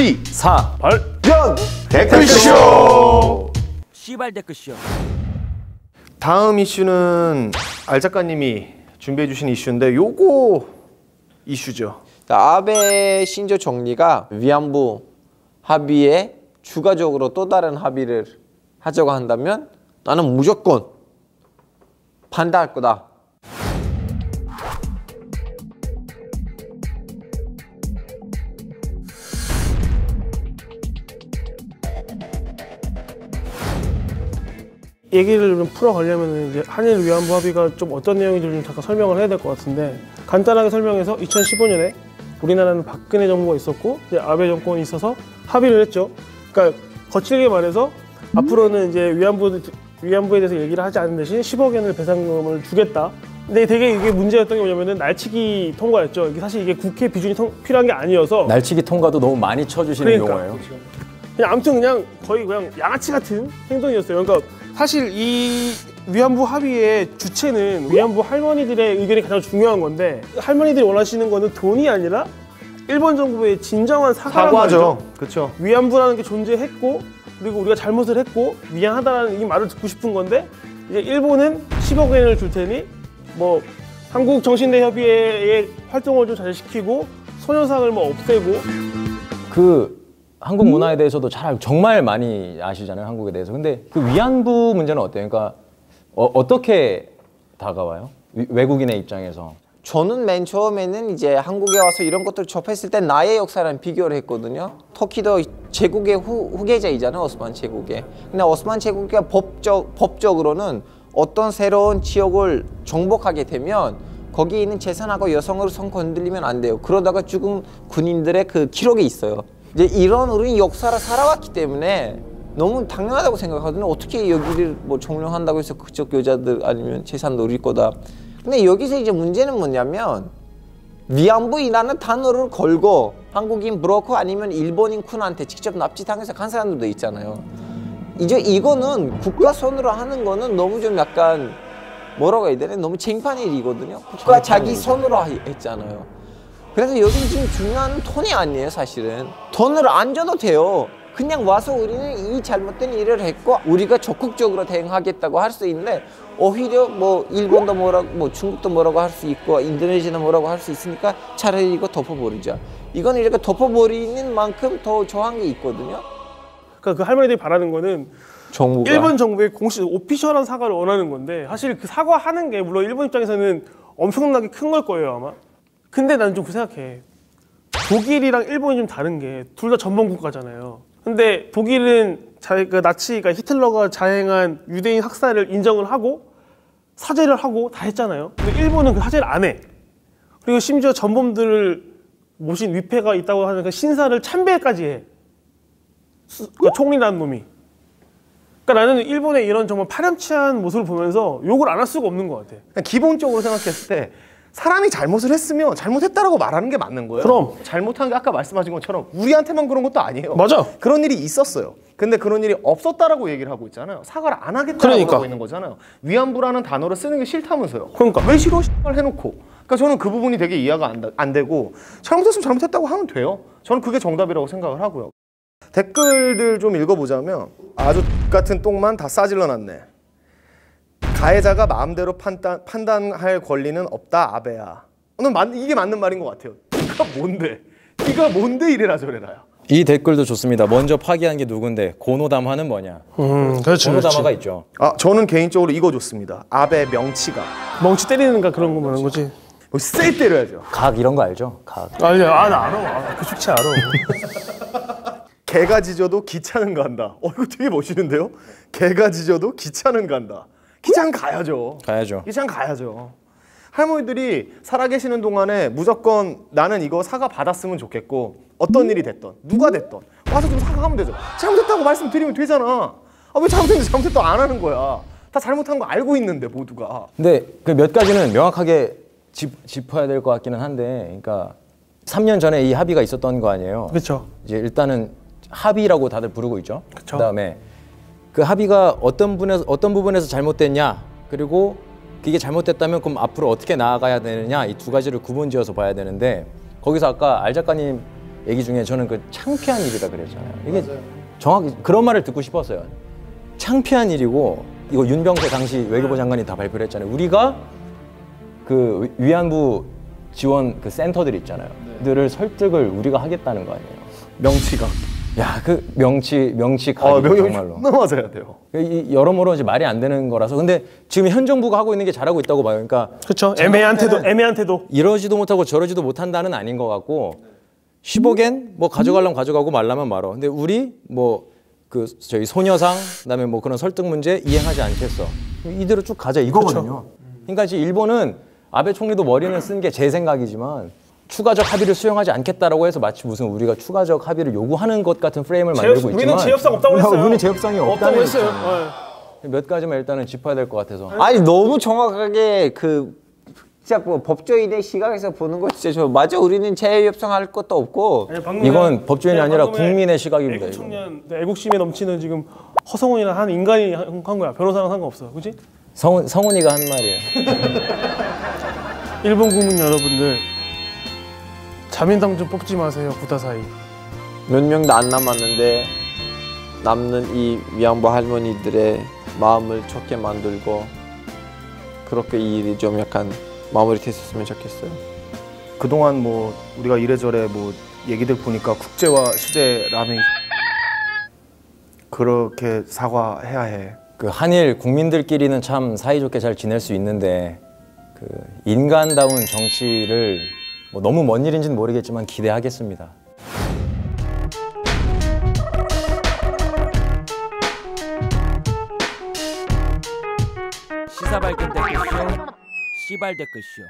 시사 발견 댓글쇼. 시발 댓글쇼. 다음 이슈는 알 작가님이 준비해 주신 이슈인데 요거 이슈죠. 아베 신조 총리가 위안부 합의에 추가적으로 또 다른 합의를 하자고 한다면 나는 무조건 반대할 거다. 얘기를 좀 풀어가려면 이제 한일 위안부 합의가 좀 어떤 내용인지 좀 잠깐 설명을 해야 될 것 같은데, 간단하게 설명해서 2015년에 우리나라는 박근혜 정부가 있었고 이제 아베 정권이 있어서 합의를 했죠. 그러니까 거칠게 말해서 앞으로는 이제 위안부에 대해서 얘기를 하지 않는 대신 10억 엔을 배상금을 주겠다. 근데 되게 이게 문제였던 게 뭐냐면은 날치기 통과였죠. 이게 사실 이게 국회 비준이 필요한 게 아니어서. 날치기 통과도 너무 많이 쳐주시는 용어예요. 그렇죠. 그냥 아무튼 그냥 거의 그냥 양아치 같은 행동이었어요. 그러니까 사실 이 위안부 합의의 주체는 위안부 할머니들의 의견이 가장 중요한 건데, 할머니들이 원하시는 거는 돈이 아니라 일본 정부의 진정한 사과란 말이죠. 그렇죠. 위안부라는 게 존재했고 그리고 우리가 잘못을 했고 미안하다는 이 말을 듣고 싶은 건데, 이제 일본은 10억 엔을 줄 테니 뭐 한국 정신대 협의회의 활동을 좀 자제시키고 소녀상을 뭐 없애고. 그 한국 문화에 대해서도 잘 알고 정말 많이 아시잖아요, 한국에 대해서. 근데 그 위안부 문제는 어때요? 그러니까 어떻게 다가와요? 외국인의 입장에서. 저는 맨 처음에는 이제 한국에 와서 이런 것들을 접했을 때 나의 역사랑 비교를 했거든요. 터키도 제국의 후계자이잖아요, 오스만 제국의. 근데 오스만 제국이 법적으로는 어떤 새로운 지역을 정복하게 되면 거기에 있는 재산하고 여성으로 손 건들리면 안 돼요. 그러다가 죽은 군인들의 그 기록이 있어요. 이제 이런 우리 역사를 살아왔기 때문에 너무 당연하다고 생각하거든요. 어떻게 여기를 뭐 종료한다고 해서 그쪽 여자들 아니면 재산 노릴 거다. 근데 여기서 이제 문제는 뭐냐면 위안부이라는 단어를 걸고 한국인 브로커 아니면 일본인 쿤한테 직접 납치당해서 간 사람들도 있잖아요. 이제 이거는 국가 손으로 하는 거는 너무 좀 약간 뭐라고 해야 되나? 너무 쟁판 일이거든요. 국가 자기 손으로 했잖아요. 그래서 여기 지금 중요한 돈이 아니에요, 사실은. 돈을 안 줘도 돼요. 그냥 와서 우리는 이 잘못된 일을 했고 우리가 적극적으로 대응하겠다고 할 수 있는데, 오히려 뭐 일본도 뭐라고 뭐 중국도 뭐라고 할 수 있고 인도네시아도 뭐라고 할 수 있으니까 차라리 이거 덮어버리자. 이건 이렇게 덮어버리는 만큼 더 저한 게 있거든요. 그러니까 그 할머니들이 바라는 거는 정부가. 일본 정부의 공식 오피셜한 사과를 원하는 건데, 사실 그 사과하는 게 물론 일본 입장에서는 엄청나게 큰 걸 거예요, 아마. 근데 나는 좀 그 생각해. 독일이랑 일본이 좀 다른 게 둘 다 전범 국가잖아요. 근데 독일은 그 나치가 히틀러가 자행한 유대인 학살을 인정을 하고 사죄를 하고 다 했잖아요. 근데 일본은 그 사죄를 안 해. 그리고 심지어 전범들을 모신 위패가 있다고 하는 그 신사를 참배까지 해. 그러니까 총리라는 놈이. 그러니까 나는 일본의 이런 정말 파렴치한 모습을 보면서 욕을 안 할 수가 없는 것 같아. 기본적으로 생각했을 때 사람이 잘못을 했으면 잘못했다라고 말하는 게 맞는 거예요. 그럼 잘못한 게 아까 말씀하신 것처럼 우리한테만 그런 것도 아니에요. 맞아. 그런 일이 있었어요. 근데 그런 일이 없었다라고 얘기를 하고 있잖아요. 사과를 안 하겠다고 하고 있는 거잖아요. 위안부라는 단어를 쓰는 게 싫다면서요. 그러니까 왜 싫어? 해놓고. 그러니까 저는 그 부분이 되게 이해가 안 되고, 잘못했으면 잘못했다고 하면 돼요. 저는 그게 정답이라고 생각을 하고요. 댓글들 좀 읽어보자면, 아주 같은 똥만 다 싸질러 놨네. 가해자가 마음대로 판단할 권리는 없다, 아베야. 이게 맞는 말인 것 같아요. 네가 뭔데 이래라 저래라야. 이 댓글도 좋습니다. 먼저 파기한 게 누군데 고노담화는 뭐냐. 그렇지. 고노담화가 있죠. 저는 개인적으로 이거 좋습니다. 아베 명치가. 멍치 때리는가 그런 거 말하는 거지. 세게 때려야죠. 각 이런 거 알죠? 각. 나 알아. 그 숙취 알아. 개가 짖어도 기차는 간다. 이거 되게 멋있는데요? 개가 짖어도 기차는 간다. 기차는 가야죠. 기차는 가야죠. 할머니들이 살아계시는 동안에 무조건 나는 이거 사과 받았으면 좋겠고, 어떤 일이 됐던 누가 됐던 와서 좀 사과하면 되죠. 잘못했다고 말씀드리면 되잖아. 왜 잘못했는데 잘못했다고 안 하는 거야. 다 잘못한 거 알고 있는데 모두가. 근데 그 몇 가지는 명확하게 짚어야 될 것 같기는 한데, 그러니까 3년 전에 이 합의가 있었던 거 아니에요. 그렇죠. 이제 일단은 합의라고 다들 부르고 있죠. 그쵸. 그다음에 그 합의가 어떤 부분에서 잘못됐냐, 그리고 그게 잘못됐다면 그럼 앞으로 어떻게 나아가야 되느냐, 이 두 가지를 구분지어서 봐야 되는데, 거기서 아까 알 작가님 얘기 중에 저는 그 창피한 일이다 그랬잖아요. 이게 정확히 그런 말을 듣고 싶었어요. 창피한 일이고 이거 윤병세 당시 외교부 장관이 다 발표를 했잖아요. 우리가 그 위안부 지원 그 센터들 있잖아요. 들을 설득을 우리가 하겠다는 거 아니에요. 명치가. 야, 그 명치 각이 정말로. 존나 맞아야 돼요. 여러모로 이제 말이 안 되는 거라서. 근데 지금 현 정부가 하고 있는 게 잘하고 있다고 봐요. 그러니까 그렇죠. 애매한테도 이러지도 못하고 저러지도 못한다는 아닌 것 같고 15겐 뭐 가져가려면 가져가고 말라면 말어. 근데 우리 뭐 그 저희 소녀상 그다음에 뭐 그런 설득 문제 이행하지 않겠어. 이대로 쭉 가자 이거거든요. 그러니까 지금 일본은 아베 총리도 머리는 쓴 게 제 생각이지만 추가적 합의를 수용하지 않겠다라고 해서 마치 무슨 우리가 추가적 합의를 요구하는 것 같은 프레임을 만들고 있지만 우리는 제협상 없다고 했어요. 우리는 제협상이 없다고 했어요. 몇 가지만 일단은 짚어야 될 것 같아서. 아니 너무 정확하게 그 진짜 뭐 법조인의 시각에서 보는 거 진짜 저 맞아. 우리는 재협상할 것도 없고 이건 법조인이 아니라 국민의 시각입니다. 애국 청년, 애국심에 넘치는 지금 허성훈이나 한 인간이 한 거야. 변호사랑 상관없어, 그렇지? 성훈이가 한 말이에요. 일본 국민 여러분들 자민당 좀 뽑지 마세요. 구다사이. 몇 명도 안 남았는데 남는 이 위안부 할머니들의 마음을 좋게 만들고 그렇게 이 일이 좀 약간 마무리됐었으면 좋겠어요. 그동안 뭐 우리가 이래저래 뭐 얘기들 보니까 국제화 시대라며 그렇게 사과해야 해. 그 한일 국민들끼리는 참 사이좋게 잘 지낼 수 있는데 그 인간다운 정치를 뭐 너무 먼 일인지는 모르겠지만 기대하겠습니다. 시사발견 댓글쇼, 시발 댓글쇼.